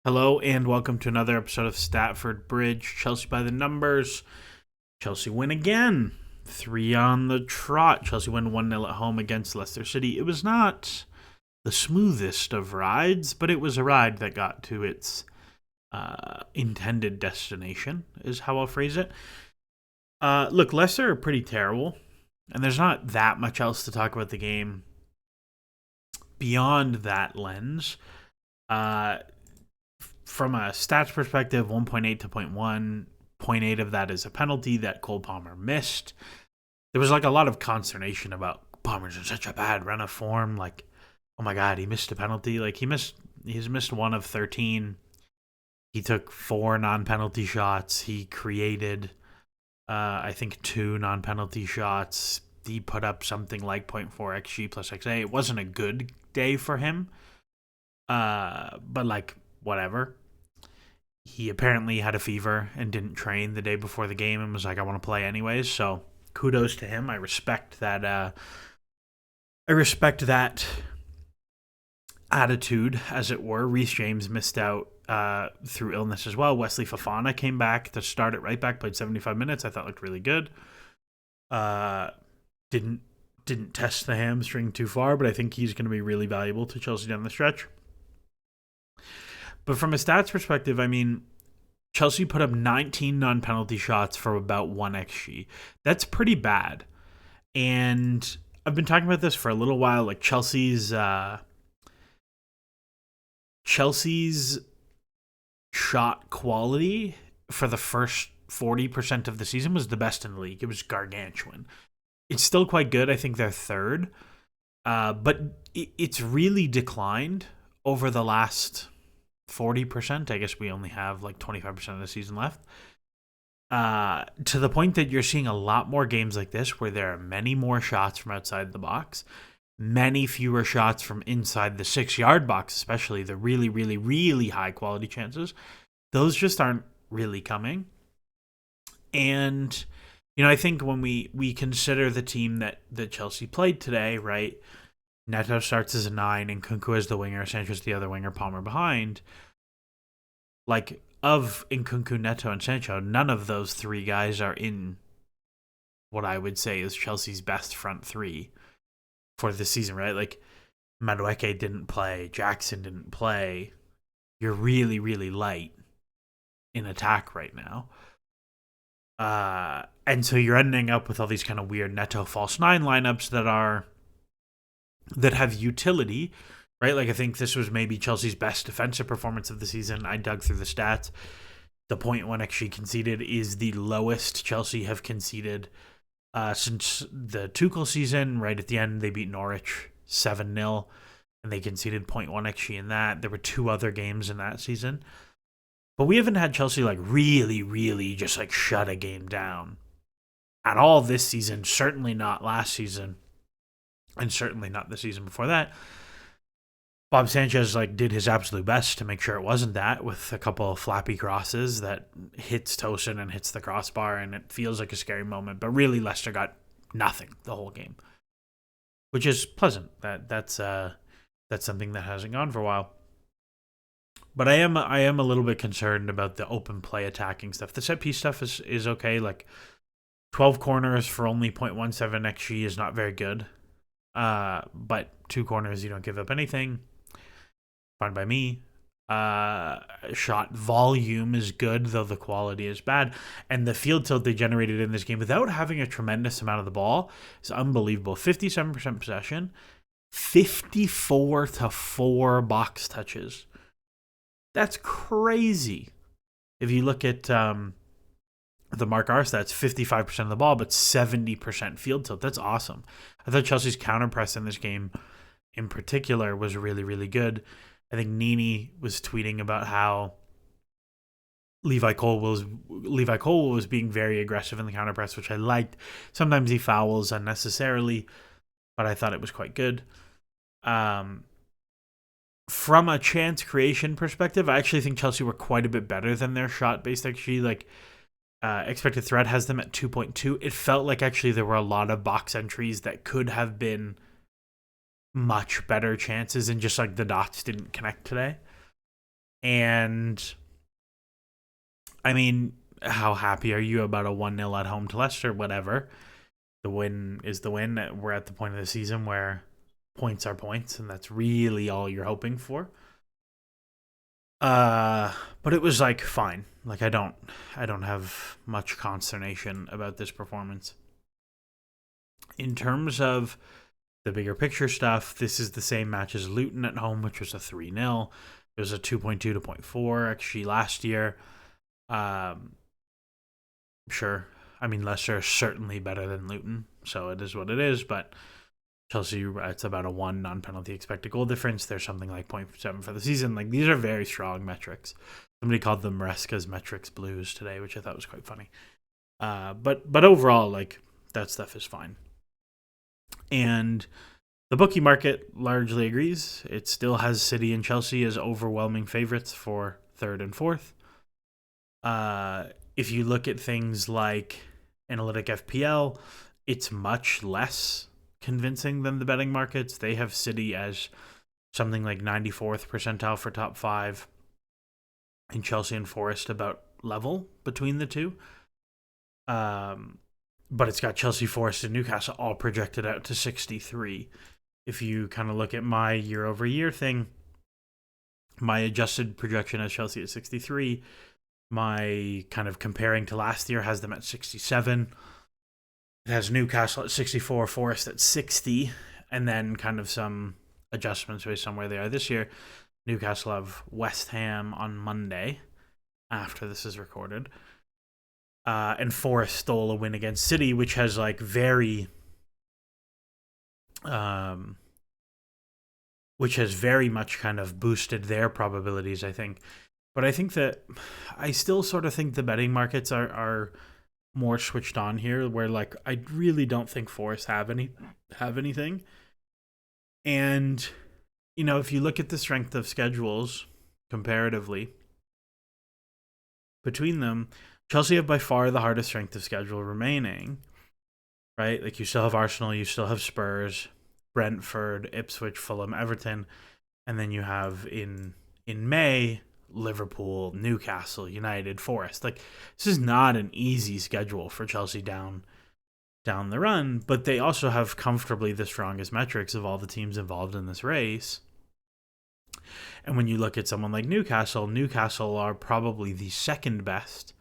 Hello and welcome to another episode of Statford Bridge. Chelsea by the numbers. Chelsea win again. 3 on the trot. Chelsea win 1-0 at home against Leicester City. It was not the smoothest of rides, but it was a ride that got to its intended destination, is how I'll phrase it. Look, Leicester are pretty terrible, and there's not that much else to talk about the game beyond that lens. From a stats perspective, 1.8 to 0.1, 0.8 of that is a penalty that Cole Palmer missed. There was a lot of consternation about Palmer's in such a bad run of form. Oh my God, he missed a penalty. He's missed 1 of 13. He took 4 non-penalty shots. He created, I think, 2 non-penalty shots. He put up something like 0.4 XG plus XA. It wasn't a good day for him. But whatever. He apparently had a fever and didn't train the day before the game and was like, I want to play anyways. So kudos to him. I respect that. Attitude, as it were. Reece James missed out through illness as well. Wesley Fofana came back to start at right back, played 75 minutes. I thought looked really good. Didn't test the hamstring too far, but I think he's going to be really valuable to Chelsea down the stretch. But from a stats perspective, I mean, Chelsea put up 19 non-penalty shots for about 1 XG. That's pretty bad. And I've been talking about this for a little while. Chelsea's shot quality for the first 40% of the season was the best in the league. It was gargantuan. It's still quite good. I think they're third. But it's really declined over the last 40%. I guess we only have 25% of the season left. To the point that you're seeing a lot more games like this where there are many more shots from outside the box, many fewer shots from inside the 6-yard box, especially the really, really, really high quality chances. Those just aren't really coming. And, I think when we consider the team that Chelsea played today, right? Neto starts as a 9 and Nkunku as the winger, Sanchez the other winger, Palmer behind. Of Nkunku, Neto, and Sancho, none of those 3 guys are in what I would say is Chelsea's best front 3 for the season, right? Madueke didn't play, Jackson didn't play. You're really, really light in attack right now. And so you're ending up with all these kind of weird Neto false 9 lineups that have utility, right? I think this was maybe Chelsea's best defensive performance of the season. I dug through the stats. The 0.1 XG conceded is the lowest Chelsea have conceded since the Tuchel season. Right at the end, they beat Norwich 7-0, and they conceded 0.1 XG in that. There were 2 other games in that season. But we haven't had Chelsea really, really just shut a game down at all this season. Certainly not last season. And certainly not the season before that. Bob Sanchez did his absolute best to make sure it wasn't that, with a couple of flappy crosses that hits Tosin and hits the crossbar, and it feels like a scary moment. But really, Leicester got nothing the whole game, which is pleasant. That's something that hasn't gone for a while. But I am a little bit concerned about the open play attacking stuff. The set piece stuff is okay. 12 corners for only 0.17 XG is not very good. But 2 corners, you don't give up anything. Fine by me. Shot volume is good, though the quality is bad. And the field tilt they generated in this game without having a tremendous amount of the ball is unbelievable. 57% possession, 54 to 4 box touches. That's crazy. If you look at the Mark R stats, 55% of the ball, but 70% field tilt. That's awesome. I thought Chelsea's counter press in this game in particular was really, really good. I think Nini was tweeting about how Levi Cole was being very aggressive in the counter press, which I liked. Sometimes he fouls unnecessarily, but I thought it was quite good. From a chance creation perspective, I actually think Chelsea were quite a bit better than their shot-based XG. Expected threat has them at 2.2. It felt like actually there were a lot of box entries that could have been much better chances, and just the dots didn't connect today. And I mean, how happy are you about a 1-0 at home to Leicester? Whatever. The win is the win. We're at the point of the season where points are points, and that's really all you're hoping for. But it was like fine. Like I don't have much consternation about this performance. In terms of the bigger picture stuff, this is the same match as Luton at home, which was a 3-0. It was a 2.2 to 0.4 actually last year. Sure. I mean, Leicester is certainly better than Luton, so it is what it is, but Chelsea, it's about a 1 non-penalty expected goal difference. There's something like 0.7 for the season. Like, these are very strong metrics. Somebody called them Maresca's metrics blues today, which I thought was quite funny. But overall, like, that stuff is fine. And the bookie market largely agrees. It still has City and Chelsea as overwhelming favorites for third and fourth. If you look at things like Analytic FPL, it's much less convincing than the betting markets. They have City as something like 94th percentile for top 5, and Chelsea and Forest about level between the two. But it's got Chelsea, Forest, and Newcastle all projected out to 63. If you kind of look at my year-over-year thing, my adjusted projection has Chelsea at 63. My kind of comparing to last year has them at 67. It has Newcastle at 64, Forest at 60, and then kind of some adjustments based on where they are this year. Newcastle have West Ham on Monday after this is recorded. And Forest stole a win against City, which has like which has very much kind of boosted their probabilities, I think. But I think that I still sort of think the betting markets are more switched on here, where like I really don't think Forest have anything. And you know, if you look at the strength of schedules comparatively between them, Chelsea have by far the hardest strength of schedule remaining, right? Like you still have Arsenal, you still have Spurs, Brentford, Ipswich, Fulham, Everton, and then you have in May Liverpool, Newcastle, United, Forest. Like this is not an easy schedule for Chelsea down the run, but they also have comfortably the strongest metrics of all the teams involved in this race. And when you look at someone like Newcastle are probably the second best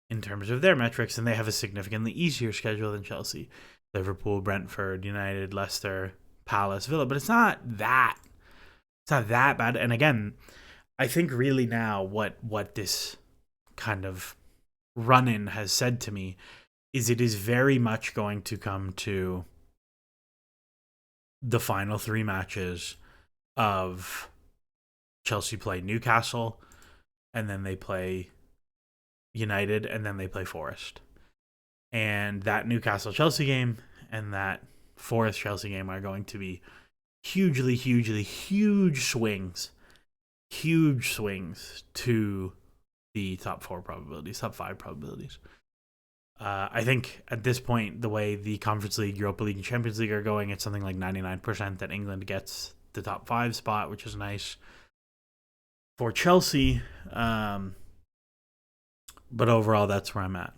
in terms of their metrics, and they have a significantly easier schedule than Chelsea. Liverpool, Brentford, United, Leicester, Palace, Villa, but it's not that bad. And again, I think really now what this kind of run-in has said to me is it is very much going to come to the final 3 matches of Chelsea play Newcastle, and then they play United, and then they play Forest. And that Newcastle-Chelsea game and that Forest-Chelsea game are going to be huge swings to the top 4 probabilities, top 5 probabilities. I think at this point, the way the Conference League, Europa League, and Champions League are going, it's something like 99% that England gets the top 5 spot, which is nice for Chelsea. But overall, that's where I'm at.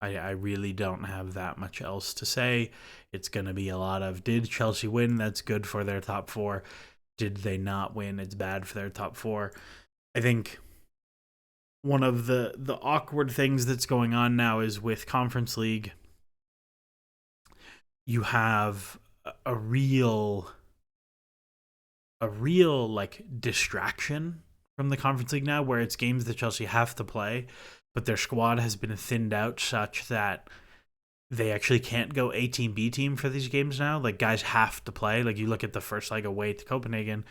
I really don't have that much else to say. It's going to be a lot of, did Chelsea win? That's good for their top 4. Did they not win? It's bad for their top 4. I think one of the awkward things that's going on now is with Conference League, you have a real like distraction from the Conference League now, where it's games that Chelsea have to play, but their squad has been thinned out such that they actually can't go A team, B team for these games now. Like guys have to play. Like you look at the first leg away to Copenhagen,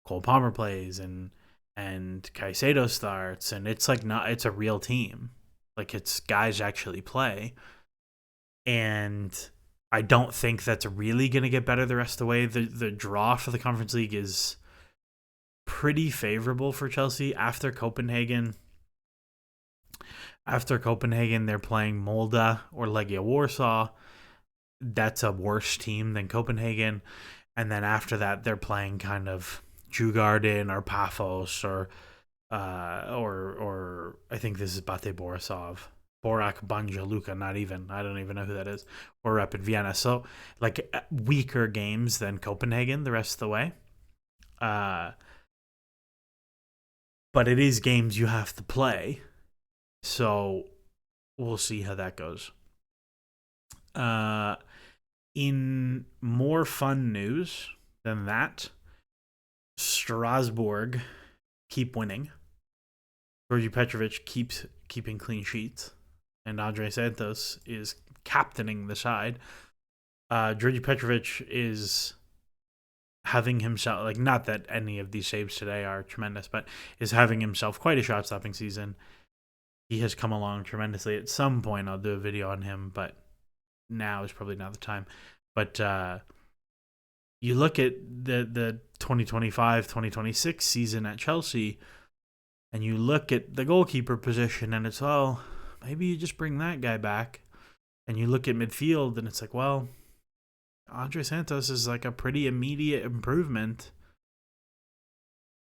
Cole Palmer plays and Caicedo starts, and it's like it's a real team. Like it's guys actually play. And I don't think that's really going to get better the rest of the way. The draw for the Conference League is pretty favorable for Chelsea. After Copenhagen, they're playing Molde or Legia Warsaw. That's a worse team than Copenhagen. And then after that, they're playing kind of Djurgården or Paphos or or I think this is Bate Borisov. Borak Banja Luka, not even. I don't even know who that is. Or up in Vienna. So, like, weaker games than Copenhagen the rest of the way. But it is games you have to play. So, we'll see how that goes. In more fun news than that, Strasbourg keep winning. Georgi Petrovic keeps keeping clean sheets, and Andre Santos is captaining the side. Georgi Petrovic is having himself, like, not that any of these saves today are tremendous, but is having himself quite a shot-stopping season. He has come along tremendously. At some point, I'll do a video on him, but now is probably not the time. But you look at the 2025-2026 season at Chelsea, and you look at the goalkeeper position, and it's, well, maybe you just bring that guy back. And you look at midfield, and it's like, well, Andre Santos is like a pretty immediate improvement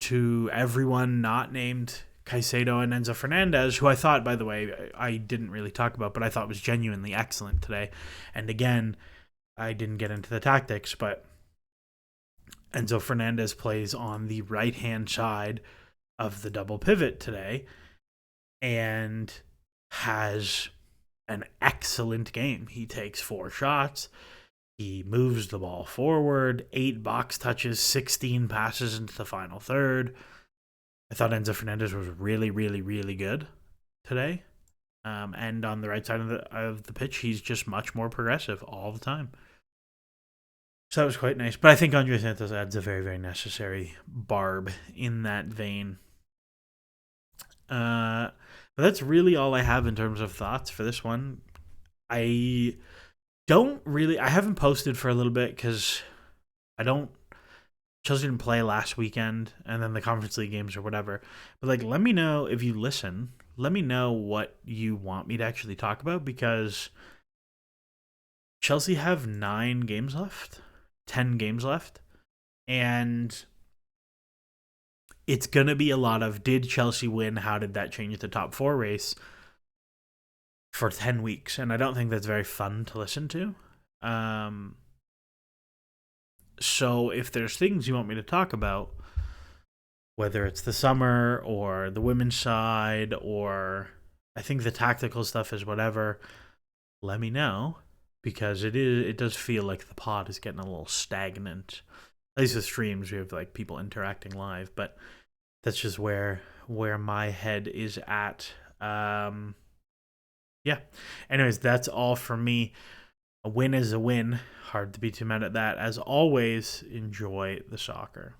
to everyone not named Caicedo and Enzo Fernandez, who I thought, by the way, I didn't really talk about, but I thought was genuinely excellent today. And again, I didn't get into the tactics, but Enzo Fernandez plays on the right-hand side of the double pivot today and has an excellent game. He takes 4 shots. He moves the ball forward, 8 box touches, 16 passes into the final third. I thought Enzo Fernandez was really, really, really good today. And on the right side of the pitch, he's just much more progressive all the time. So that was quite nice. But I think Andre Santos adds a very, very necessary barb in that vein. But that's really all I have in terms of thoughts for this one. I haven't posted for a little bit because Chelsea didn't play last weekend, and then the Conference League games or whatever. But, like, let me know if you listen. Let me know what you want me to actually talk about, because Chelsea have 10 games left, and it's going to be a lot of, did Chelsea win? How did that change the top 4 race for 10 weeks? And I don't think that's very fun to listen to. So if there's things you want me to talk about, whether it's the summer or the women's side, or I think the tactical stuff is whatever, let me know, because it does feel like the pod is getting a little stagnant. At least with streams, we have like people interacting live, but that's just where my head is at. Yeah. Anyways, that's all from me. A win is a win. Hard to be too mad at that. As always, enjoy the soccer.